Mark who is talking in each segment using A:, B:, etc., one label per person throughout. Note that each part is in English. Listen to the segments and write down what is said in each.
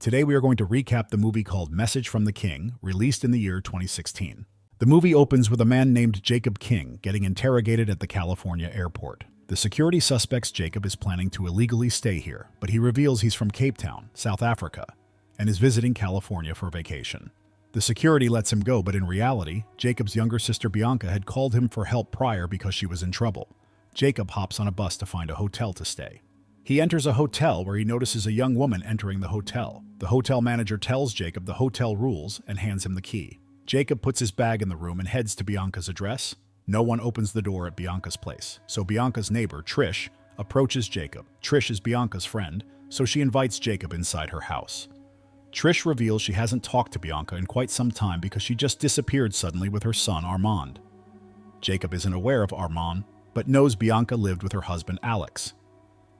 A: Today we are going to recap the movie called Message from the King, released in the year 2016. The movie opens with a man named Jacob King getting interrogated at the California airport. The security suspects Jacob is planning to illegally stay here, but he reveals he's from Cape Town, South Africa, and is visiting California for vacation. The security lets him go, but in reality, Jacob's younger sister Bianca had called him for help prior because she was in trouble. Jacob hops on a bus to find a hotel to stay. He enters a hotel where he notices a young woman entering the hotel. The hotel manager tells Jacob the hotel rules and hands him the key. Jacob puts his bag in the room and heads to Bianca's address. No one opens the door at Bianca's place, so Bianca's neighbor, Trish, approaches Jacob. Trish is Bianca's friend, so she invites Jacob inside her house. Trish reveals she hasn't talked to Bianca in quite some time because she just disappeared suddenly with her son, Armand. Jacob isn't aware of Armand, but knows Bianca lived with her husband, Alex.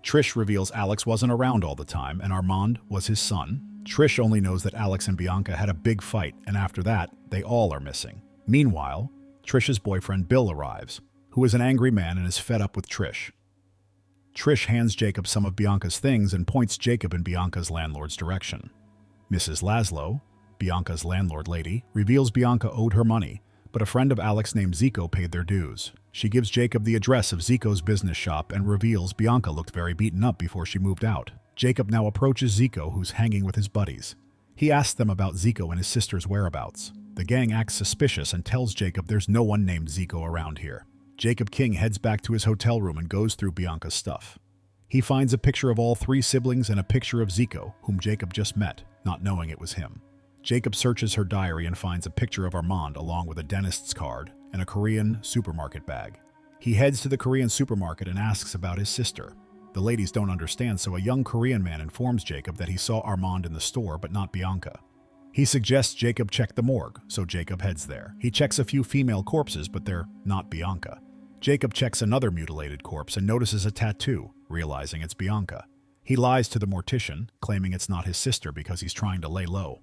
A: Trish reveals Alex wasn't around all the time and Armand was his son. Trish only knows that Alex and Bianca had a big fight, and after that, they all are missing. Meanwhile, Trish's boyfriend Bill arrives, who is an angry man and is fed up with Trish. Trish hands Jacob some of Bianca's things and points Jacob in Bianca's landlord's direction. Mrs. Laszlo, Bianca's landlord lady, reveals Bianca owed her money, but a friend of Alex named Zico paid their dues. She gives Jacob the address of Zico's business shop and reveals Bianca looked very beaten up before she moved out. Jacob now approaches Zico, who's hanging with his buddies. He asks them about Zico and his sister's whereabouts. The gang acts suspicious and tells Jacob there's no one named Zico around here. Jacob King heads back to his hotel room and goes through Bianca's stuff. He finds a picture of all three siblings and a picture of Zico, whom Jacob just met, not knowing it was him. Jacob searches her diary and finds a picture of Armand along with a dentist's card and a Korean supermarket bag. He heads to the Korean supermarket and asks about his sister. The ladies don't understand, so a young Korean man informs Jacob that he saw Armand in the store but not Bianca. He suggests Jacob check the morgue, so Jacob heads there. He checks a few female corpses, but they're not Bianca. Jacob checks another mutilated corpse and notices a tattoo, realizing it's Bianca. He lies to the mortician, claiming it's not his sister because he's trying to lay low.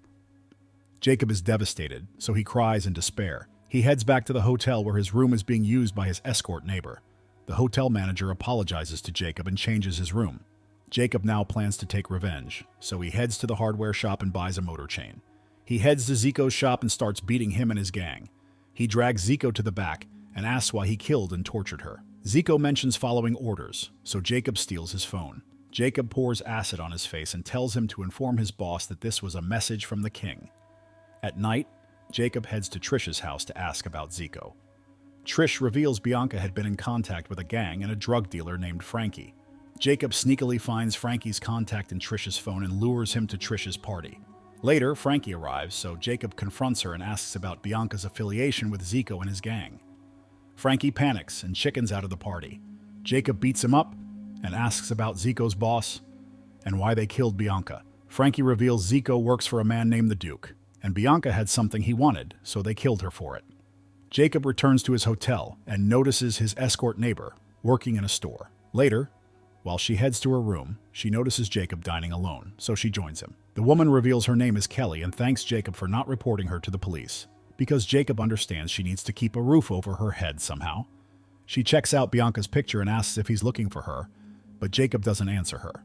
A: Jacob is devastated, so he cries in despair. He heads back to the hotel where his room is being used by his escort neighbor. The hotel manager apologizes to Jacob and changes his room. Jacob now plans to take revenge, so he heads to the hardware shop and buys a motor chain. He heads to Zico's shop and starts beating him and his gang. He drags Zico to the back and asks why he killed and tortured her. Zico mentions following orders, so Jacob steals his phone. Jacob pours acid on his face and tells him to inform his boss that this was a message from the king. At night, Jacob heads to Trish's house to ask about Zico. Trish reveals Bianca had been in contact with a gang and a drug dealer named Frankie. Jacob sneakily finds Frankie's contact in Trish's phone and lures him to Trish's party. Later, Frankie arrives, so Jacob confronts her and asks about Bianca's affiliation with Zico and his gang. Frankie panics and chickens out of the party. Jacob beats him up and asks about Zico's boss and why they killed Bianca. Frankie reveals Zico works for a man named the Duke, and Bianca had something he wanted, so they killed her for it. Jacob returns to his hotel and notices his escort neighbor working in a store. Later, while she heads to her room, she notices Jacob dining alone, so she joins him. The woman reveals her name is Kelly and thanks Jacob for not reporting her to the police, because Jacob understands she needs to keep a roof over her head somehow. She checks out Bianca's picture and asks if he's looking for her, but Jacob doesn't answer her.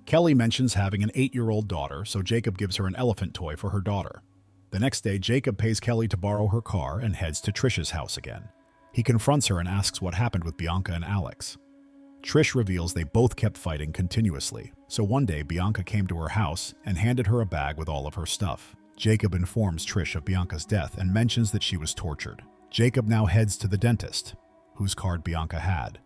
A: Kelly mentions having an 8-year-old daughter, so Jacob gives her an elephant toy for her daughter. The next day, Jacob pays Kelly to borrow her car and heads to Trish's house again. He confronts her and asks what happened with Bianca and Alex. Trish reveals they both kept fighting continuously, so one day Bianca came to her house and handed her a bag with all of her stuff. Jacob informs Trish of Bianca's death and mentions that she was tortured. Jacob now heads to the dentist, whose card Bianca had.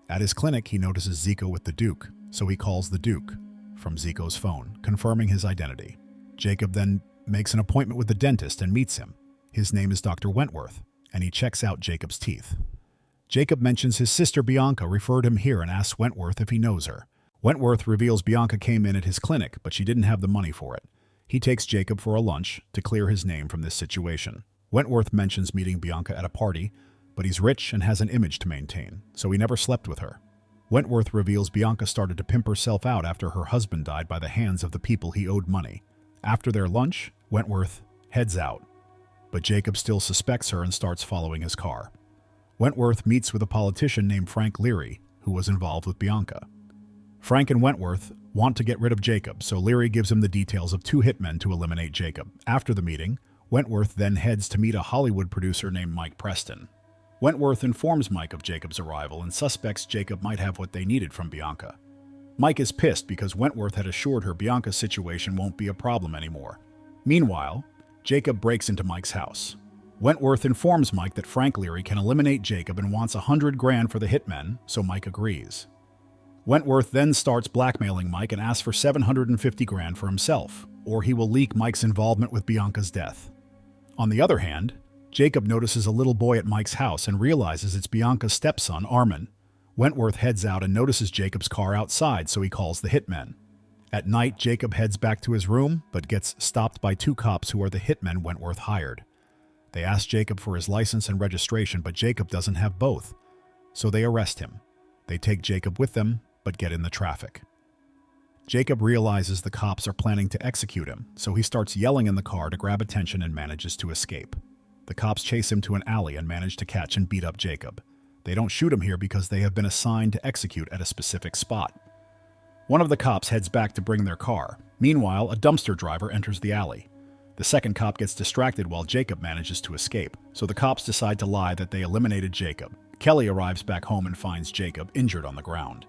A: At his clinic, he notices Zico with the Duke, so he calls the Duke from Zico's phone, confirming his identity. Jacob then makes an appointment with the dentist and meets him. His name is Dr. Wentworth, and he checks out Jacob's teeth. Jacob mentions his sister Bianca referred him here and asks Wentworth if he knows her. Wentworth reveals Bianca came in at his clinic, but she didn't have the money for it. He takes Jacob for a lunch to clear his name from this situation. Wentworth mentions meeting Bianca at a party, but he's rich and has an image to maintain, so he never slept with her. Wentworth reveals Bianca started to pimp herself out after her husband died by the hands of the people he owed money. After their lunch, Wentworth heads out, but Jacob still suspects her and starts following his car. Wentworth meets with a politician named Frank Leary, who was involved with Bianca. Frank and Wentworth want to get rid of Jacob, so Leary gives him the details of 2 hitmen to eliminate Jacob. After the meeting, Wentworth then heads to meet a Hollywood producer named Mike Preston. Wentworth informs Mike of Jacob's arrival and suspects Jacob might have what they needed from Bianca. Mike is pissed because Wentworth had assured her Bianca's situation won't be a problem anymore. Meanwhile, Jacob breaks into Mike's house. Wentworth informs Mike that Frank Leary can eliminate Jacob and wants $100,000 for the hitmen, so Mike agrees. Wentworth then starts blackmailing Mike and asks for $750,000 for himself, or he will leak Mike's involvement with Bianca's death. On the other hand, Jacob notices a little boy at Mike's house and realizes it's Bianca's stepson, Armin. Wentworth heads out and notices Jacob's car outside, so he calls the hitmen. At night, Jacob heads back to his room, but gets stopped by 2 cops who are the hitmen Wentworth hired. They ask Jacob for his license and registration, but Jacob doesn't have both, so they arrest him. They take Jacob with them, but get in the traffic. Jacob realizes the cops are planning to execute him, so he starts yelling in the car to grab attention and manages to escape. The cops chase him to an alley and manage to catch and beat up Jacob. They don't shoot him here because they have been assigned to execute at a specific spot. One of the cops heads back to bring their car. Meanwhile, a dumpster driver enters the alley. The second cop gets distracted while Jacob manages to escape, so the cops decide to lie that they eliminated Jacob. Kelly arrives back home and finds Jacob injured on the ground.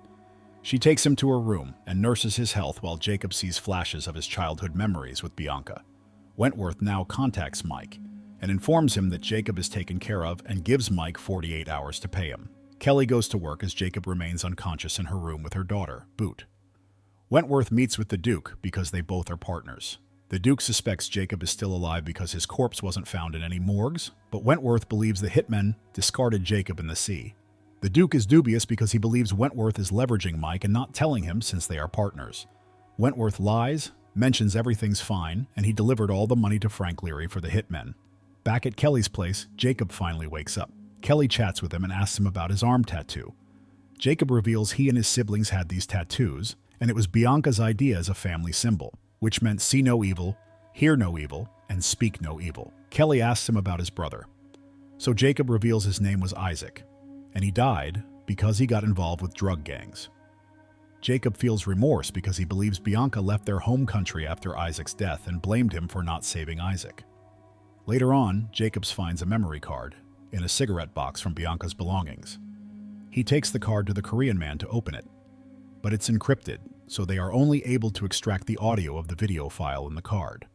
A: She takes him to her room and nurses his health while Jacob sees flashes of his childhood memories with Bianca. Wentworth now contacts Mike and informs him that Jacob is taken care of and gives Mike 48 hours to pay him. Kelly goes to work as Jacob remains unconscious in her room with her daughter, Boot. Wentworth meets with the Duke because they both are partners. The Duke suspects Jacob is still alive because his corpse wasn't found in any morgues, but Wentworth believes the hitmen discarded Jacob in the sea. The Duke is dubious because he believes Wentworth is leveraging Mike and not telling him since they are partners. Wentworth lies, mentions everything's fine, and he delivered all the money to Frank Leary for the hitmen. Back at Kelly's place, Jacob finally wakes up. Kelly chats with him and asks him about his arm tattoo. Jacob reveals he and his siblings had these tattoos, and it was Bianca's idea as a family symbol, which meant see no evil, hear no evil, and speak no evil. Kelly asks him about his brother. So Jacob reveals his name was Isaac, and he died because he got involved with drug gangs. Jacob feels remorse because he believes Bianca left their home country after Isaac's death and blamed him for not saving Isaac. Later on, Jacob finds a memory card in a cigarette box from Bianca's belongings. He takes the card to the Korean man to open it, but it's encrypted, so they are only able to extract the audio of the video file in the card.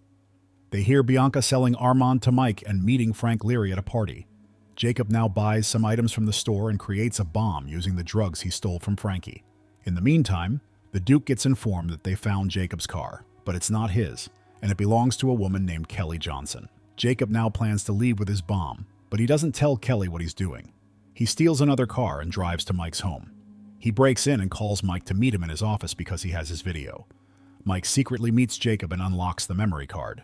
A: They hear Bianca selling Armand to Mike and meeting Frank Leary at a party. Jacob now buys some items from the store and creates a bomb using the drugs he stole from Frankie. In the meantime, the Duke gets informed that they found Jacob's car, but it's not his, and it belongs to a woman named Kelly Johnson. Jacob now plans to leave with his bomb, but he doesn't tell Kelly what he's doing. He steals another car and drives to Mike's home. He breaks in and calls Mike to meet him in his office because he has his video. Mike secretly meets Jacob and unlocks the memory card.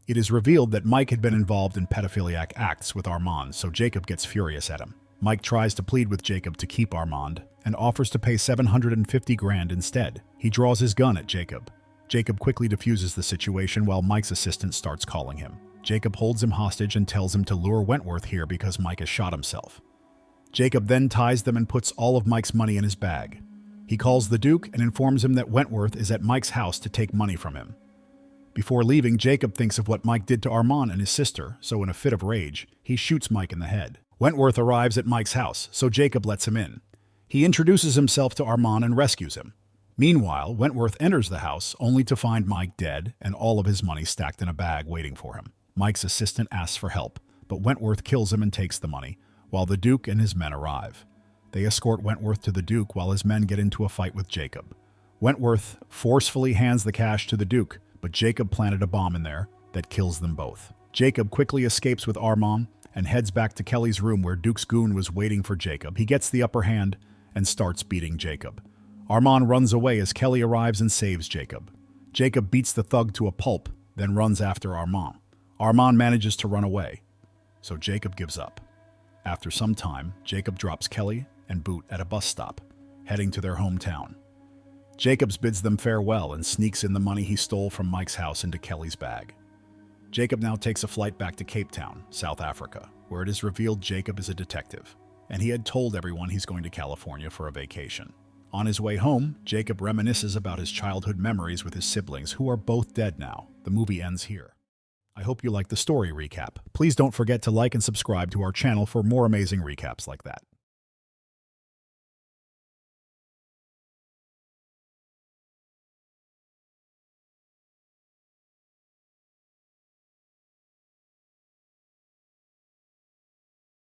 A: It is revealed that Mike had been involved in pedophiliac acts with Armand, so Jacob gets furious at him. Mike tries to plead with Jacob to keep Armand and offers to pay $750,000 instead. He draws his gun at Jacob. Jacob quickly diffuses the situation while Mike's assistant starts calling him. Jacob holds him hostage and tells him to lure Wentworth here because Mike has shot himself. Jacob then ties them and puts all of Mike's money in his bag. He calls the Duke and informs him that Wentworth is at Mike's house to take money from him. Before leaving, Jacob thinks of what Mike did to Armand and his sister, so in a fit of rage, he shoots Mike in the head. Wentworth arrives at Mike's house, so Jacob lets him in. He introduces himself to Armand and rescues him. Meanwhile, Wentworth enters the house only to find Mike dead and all of his money stacked in a bag waiting for him. Mike's assistant asks for help, but Wentworth kills him and takes the money, while the Duke and his men arrive. They escort Wentworth to the Duke while his men get into a fight with Jacob. Wentworth forcefully hands the cash to the Duke, but Jacob planted a bomb in there that kills them both. Jacob quickly escapes with Armand and heads back to Kelly's room where Duke's goon was waiting for Jacob. He gets the upper hand and starts beating Jacob. Armand runs away as Kelly arrives and saves Jacob. Jacob beats the thug to a pulp, then runs after Armand. Armand manages to run away, so Jacob gives up. After some time, Jacob drops Kelly and Boot at a bus stop, heading to their hometown. Jacob bids them farewell and sneaks in the money he stole from Mike's house into Kelly's bag. Jacob now takes a flight back to Cape Town, South Africa, where it is revealed Jacob is a detective, and he had told everyone he's going to California for a vacation. On his way home, Jacob reminisces about his childhood memories with his siblings, who are both dead now. The movie ends here. I hope you liked the story recap. Please don't forget to like and subscribe to our channel for more amazing recaps like that.